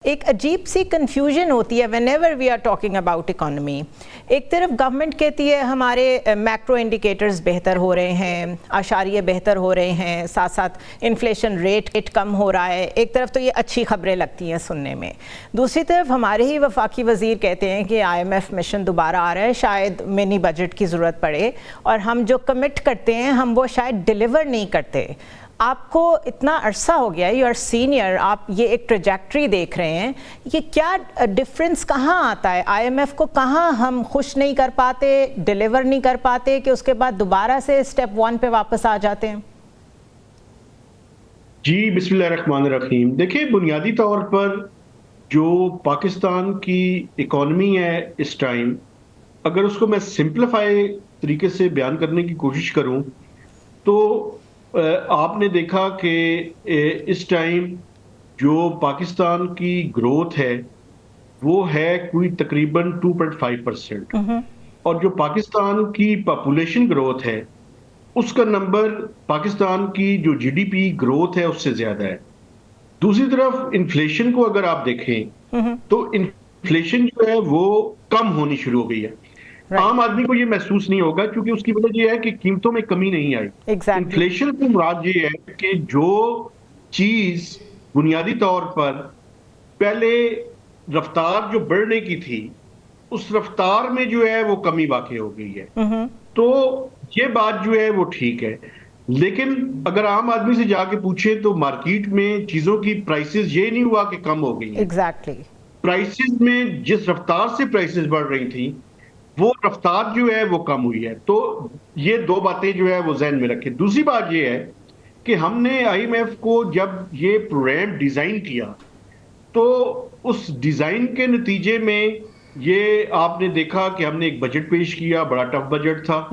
ایک عجیب سی کنفیوژن ہوتی ہے whenever we are talking about economy. ایک طرف گورنمنٹ کہتی ہے ہمارے میکرو انڈیکیٹرز بہتر ہو رہے ہیں, اعشاریے بہتر ہو رہے ہیں, ساتھ ساتھ انفلیشن ریٹ کم ہو رہا ہے. ایک طرف تو یہ اچھی خبریں لگتی ہیں سننے میں. دوسری طرف ہمارے ہی وفاقی وزیر کہتے ہیں کہ آئی ایم ایف مشن دوبارہ آ رہا ہے, شاید منی بجٹ کی ضرورت پڑے, اور ہم جو کمٹ کرتے ہیں ہم وہ شاید ڈیلیور نہیں کرتے. آپ کو اتنا عرصہ ہو گیا, یو آر سینئر, آپ یہ ایک ٹریجیکٹری دیکھ رہے ہیں, یہ کیا ڈفرینس کہاں آتا ہے؟ آئی ایم ایف کو کہاں ہم خوش نہیں کر پاتے, ڈیلیور نہیں کر پاتے کہ اس کے بعد دوبارہ سے اسٹیپ 1 پہ واپس آ جاتے ہیں؟ جی بسم اللہ الرحمن الرحیم. دیکھیں, بنیادی طور پر جو پاکستان کی اکانومی ہے اس ٹائم, اگر اس کو میں سمپلیفائی طریقے سے بیان کرنے کی کوشش کروں تو آپ نے دیکھا کہ اس ٹائم جو پاکستان کی گروتھ ہے وہ ہے کوئی تقریباً 2.5%, اور جو پاکستان کی پاپولیشن گروتھ ہے اس کا نمبر پاکستان کی جو جی ڈی پی گروتھ ہے اس سے زیادہ ہے. دوسری طرف انفلیشن کو اگر آپ دیکھیں تو انفلیشن جو ہے وہ کم ہونی شروع ہو گئی ہے. عام آدمی کو یہ محسوس نہیں ہوگا کیونکہ اس کی وجہ یہ ہے کہ قیمتوں میں کمی نہیں آئی. انفلیشن کی مراد یہ ہے کہ جو چیز بنیادی طور پر پہلے رفتار جو بڑھنے کی تھی اس رفتار میں جو ہے وہ کمی واقع ہو گئی ہے. تو یہ بات جو ہے وہ ٹھیک ہے, لیکن اگر عام آدمی سے جا کے پوچھیں تو مارکیٹ میں چیزوں کی پرائسز یہ نہیں ہوا کہ کم ہو گئی ہیں. پرائسز میں جس رفتار سے پرائسز بڑھ رہی تھیں وہ رفتار جو ہے وہ کم ہوئی ہے. تو یہ دو باتیں جو ہے وہ ذہن میں رکھیں. دوسری بات یہ ہے کہ ہم نے آئی ایم ایف کو جب یہ پروگرام ڈیزائن کیا تو اس ڈیزائن کے نتیجے میں یہ آپ نے دیکھا کہ ہم نے ایک بجٹ پیش کیا, بڑا ٹف بجٹ تھا,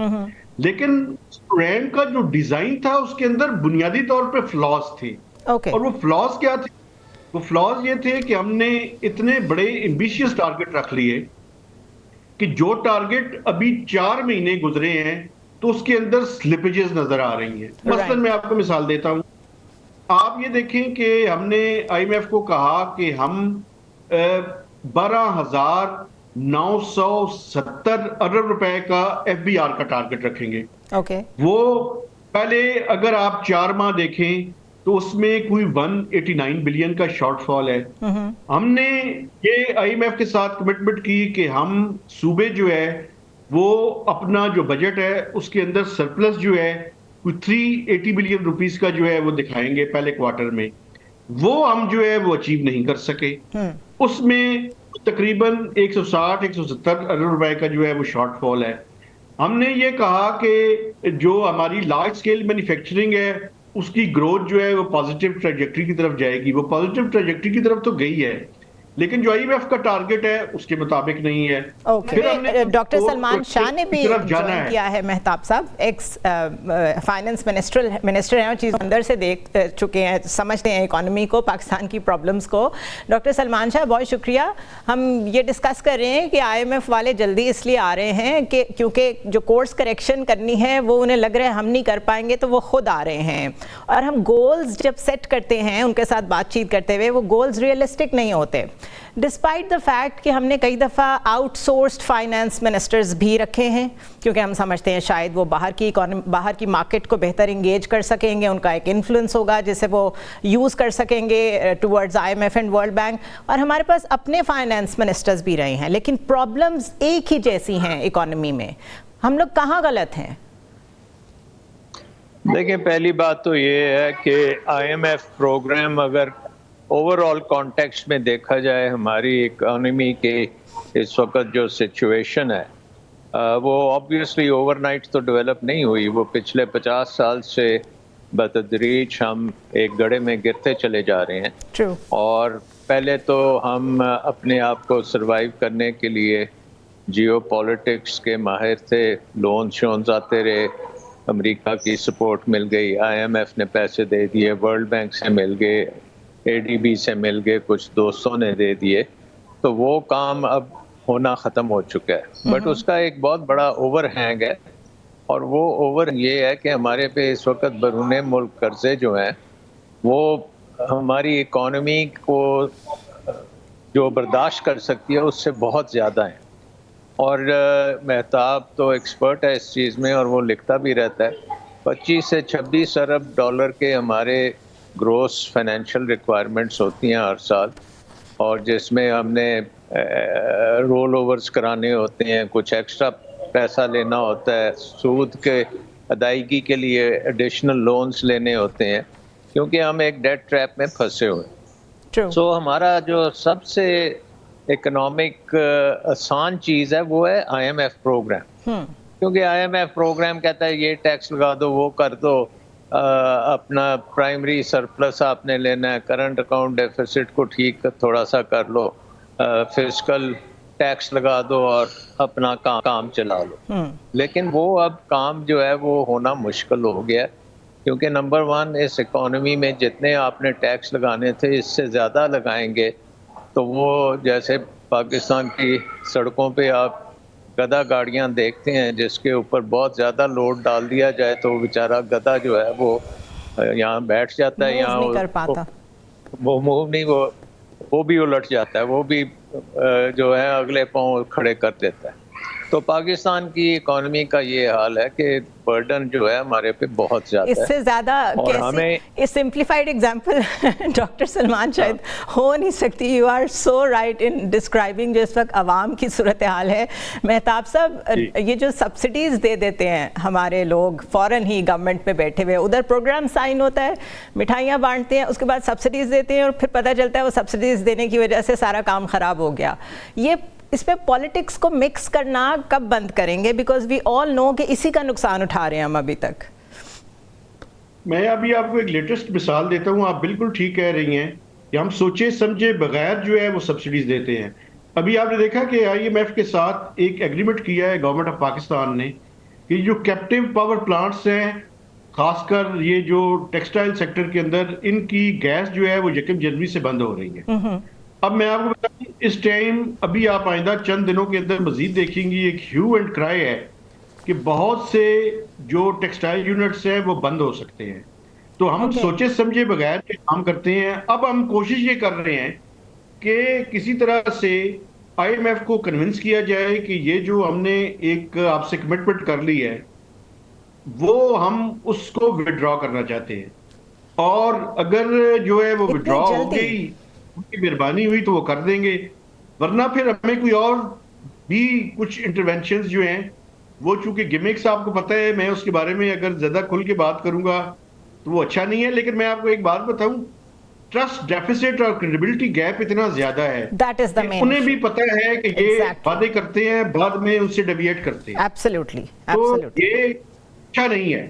لیکن پروگرام کا جو ڈیزائن تھا اس کے اندر بنیادی طور پہ فلاز تھے. اور وہ فلاز کیا تھے؟ وہ فلاز یہ تھے کہ ہم نے اتنے بڑے ایمبیشیس ٹارگٹ رکھ لیے کہ جو ٹارگٹ ابھی 4 مہینے گزرے ہیں تو اس کے اندر سلپیجز نظر آ رہی ہیں. مثلا میں آپ کو مثال دیتا ہوں. آپ یہ دیکھیں کہ ہم نے آئی ایم ایف کو کہا کہ ہم 12,970 ارب روپے کا ایف بی آر کا ٹارگٹ رکھیں گے. وہ پہلے اگر آپ 4 ماہ دیکھیں تو اس میں کوئی 189 بلین کا شارٹ فال ہے. ہم نے یہ آئی ایم ایف کے ساتھ کمٹمنٹ کی کہ ہم صوبے جو ہے وہ اپنا جو بجٹ ہے اس کے اندر سرپلس جو ہے کوئی 380 بلین روپیز کا جو ہے وہ دکھائیں گے پہلے کوارٹر میں. وہ ہم جو ہے وہ اچیو نہیں کر سکے. اس میں تقریباً 160-170 ارب روپے کا جو ہے وہ شارٹ فال ہے. ہم نے یہ کہا کہ جو ہماری لارج سکیل مینوفیکچرنگ ہے اس کی گروتھ جو ہے وہ پازیٹیو ٹریجیکٹری کی طرف جائے گی. وہ پازیٹیو ٹریجیکٹری کی طرف تو گئی ہے لیکن جو آئی ایم ایف کا ٹارگٹ ہے اس کے مطابق نہیں ہے. ڈاکٹر سلمان شاہ نے بھی جوائن کیا ہے, مہتاب صاحب ایکس فائنانس منسٹر ہیں اور چیز اندر سے دیکھ چکے ہیں, سمجھتے ہیں اکانومی کو, پاکستان کی پرابلمز کو. ڈاکٹر سلمان شاہ بہت شکریہ. ہم یہ ڈسکس کر رہے ہیں کہ آئی ایم ایف والے جلدی اس لیے آ رہے ہیں کہ کیونکہ جو کورس کریکشن کرنی ہے وہ انہیں لگ رہا ہے ہم نہیں کر پائیں گے تو وہ خود آ رہے ہیں. اور ہم گولز جب سیٹ کرتے ہیں ان کے ساتھ بات چیت کرتے ہوئے وہ گولز ریئلسٹک نہیں ہوتے, ڈسپائٹ دا فیکٹ کہ ہم نے کئی دفعہ آؤٹ سورسڈ فائنانس منسٹرز بھی رکھے ہیں کیونکہ ہم سمجھتے ہیں شاید وہ باہر کی مارکیٹ کو بہتر انگیج کر سکیں گے, ان کا ایک انفلوئنس ہوگا جسے وہ یوز کر سکیں گے towards I M F and World Bank. اور ہمارے پاس اپنے فائنانس منسٹرز بھی رہے ہیں لیکن پرابلمز ایک ہی جیسی ہیں اکانومی میں. ہم لوگ کہاں غلط ہیں؟ دیکھیں, پہلی بات تو یہ ہے کہ آئی ایم ایف پروگرام اگر اوور آل کانٹیکسٹ میں دیکھا جائے ہماری اکانومی کے اس وقت جو سچویشن ہے وہ آبویسلی اوور نائٹ تو ڈیولپ نہیں ہوئی. وہ پچھلے 50 سال سے بتدریج ہم ایک گڑھے میں گرتے چلے جا رہے ہیں. اور پہلے تو ہم اپنے آپ کو سروائیو کرنے کے لیے جیو پالیٹکس کے ماہر تھے, لونز آتے رہے, امریکہ کی سپورٹ مل گئی, آئی ایم ایف نے پیسے دے دیے, ورلڈ بینک سے مل گئے, اے ڈی بی سے مل گئے, کچھ دوستوں نے دے دیے. تو وہ کام اب ہونا ختم ہو چکا ہے. بٹ اس کا ایک بہت بڑا اوور ہینگ ہے, اور وہ اوور یہ ہے کہ ہمارے پہ اس وقت بیرون ملک قرضے جو ہیں وہ ہماری اکانومی کو جو برداشت کر سکتی ہے اس سے بہت زیادہ ہیں. اور مہتاب تو ایکسپرٹ ہے اس چیز میں اور وہ لکھتا بھی رہتا ہے. 25 سے 26 ارب ڈالر کے ہمارے گروس فائنینشیل ریکوائرمنٹس ہوتی ہیں ہر سال, اور جس میں ہم نے رول اوورز کرانے ہوتے ہیں, کچھ ایکسٹرا پیسہ لینا ہوتا ہے, سود کے ادائیگی کے لیے ایڈیشنل لونز لینے ہوتے ہیں, کیونکہ ہم ایک ڈیٹ ٹریپ میں پھنسے ہوئے. سو ہمارا جو سب سے اکنامک آسان چیز ہے وہ ہے آئی ایم ایف پروگرام, کیونکہ آئی ایم ایف پروگرام کہتا ہے یہ ٹیکس لگا دو, وہ کر دو, اپنا پرائمری سرپلس آپ نے لینا ہے, کرنٹ اکاؤنٹ ڈیفیسٹ کو ٹھیک تھوڑا سا کر لو, فسکل ٹیکس لگا دو اور اپنا کام چلا لو. لیکن وہ اب کام جو ہے وہ ہونا مشکل ہو گیا, کیونکہ نمبر 1 اس اکانومی میں جتنے آپ نے ٹیکس لگانے تھے اس سے زیادہ لگائیں گے تو وہ جیسے پاکستان کی سڑکوں پہ آپ گدھا گاڑیاں دیکھتے ہیں جس کے اوپر بہت زیادہ لوڈ ڈال دیا جائے تو بیچارہ گدھا جو ہے وہ یہاں بیٹھ جاتا ہے, یہاں وہ موو نہیں, وہ بھی الٹ جاتا ہے, وہ بھی جو ہے اگلے پاؤں کھڑے کر دیتا ہے. تو پاکستان کی اکانومی کا یہ حال ہے کہ برڈن جو ہے ہمارے پہ بہت زیادہ ہے. اس سے زیادہ اس سمپلیفائڈ ایگزامپل ڈاکٹر سلمان شاید ہو نہیں سکتی. You are so right in describing جو اس وقت عوام کی صورتحال ہے. مہتاب صاحب, یہ جو سبسڈیز دے دیتے ہیں ہمارے لوگ فوراً ہی گورنمنٹ پہ بیٹھے ہوئے, ادھر پروگرام سائن ہوتا ہے, مٹھائیاں بانٹتے ہیں, اس کے بعد سبسڈیز دیتے ہیں اور پھر پتہ چلتا ہے وہ سبسڈیز دینے کی وجہ سے سارا کام خراب ہو گیا. اس پہ پالیٹکس کو مکس کرنا کب بند کریں گے؟ بیکاز وی آل نو کہ اسی کا نقصان اٹھا رہے ہیں ہم ابھی تک. میں ابھی آپ کو ایک لیٹسٹ مثال دیتا ہوں. آپ بالکل ٹھیک کہہ رہی ہیں کہ ہم سوچے سمجھے بغیر جو ہے وہ سبسڈیز دیتے ہیں. ابھی آپ نے دیکھا کہ آئی ایم ایف کے ساتھ ایک ایگریمنٹ کیا ہے گورنمنٹ آف پاکستان نے کہ جو کیپٹیو پاور پلانٹس ہیں, خاص کر یہ جو ٹیکسٹائل سیکٹر کے اندر, ان کی گیس جو ہے وہ 1 جنوری سے بند ہو رہی ہے. اب میں آپ کو بتاؤں اس ٹائم ابھی آپ آئندہ چند دنوں کے اندر مزید دیکھیں گی ایک ہیو اینڈ کرائی ہے کہ بہت سے جو ٹیکسٹائل یونٹس ہیں وہ بند ہو سکتے ہیں. تو ہم سوچے سمجھے بغیر کام کرتے ہیں. اب ہم کوشش یہ کر رہے ہیں کہ کسی طرح سے آئی ایم ایف کو کنونس کیا جائے کہ یہ جو ہم نے ایک آپ سے کمٹمنٹ کر لی ہے وہ ہم اس کو وڈرا کرنا چاہتے ہیں, اور اگر جو ہے وہ وڈرا ہو گئی ان کی مہربانی ہوئی تو وہ کر دیں گے, ورنہ پھر ہمیں کوئی اور بھی کچھ انٹرونشنز جو ہیں وہ چونکہ گیمکس آپ کو پتہ ہے, میں اس کے بارے میں اگر زیادہ کھل کے بات کروں گا تو وہ اچھا نہیں ہے. لیکن میں آپ کو ایک بات بتاؤں, ٹرسٹ ڈیفیسٹ اور کریڈیبلٹی گیپ اتنا زیادہ ہے کہ انہیں بھی پتہ ہے کہ یہ وعدے کرتے ہیں بعد میں ان سے ڈیویٹ کرتے ہیں. ایبسلیوٹلی تو یہ اچھا نہیں ہے.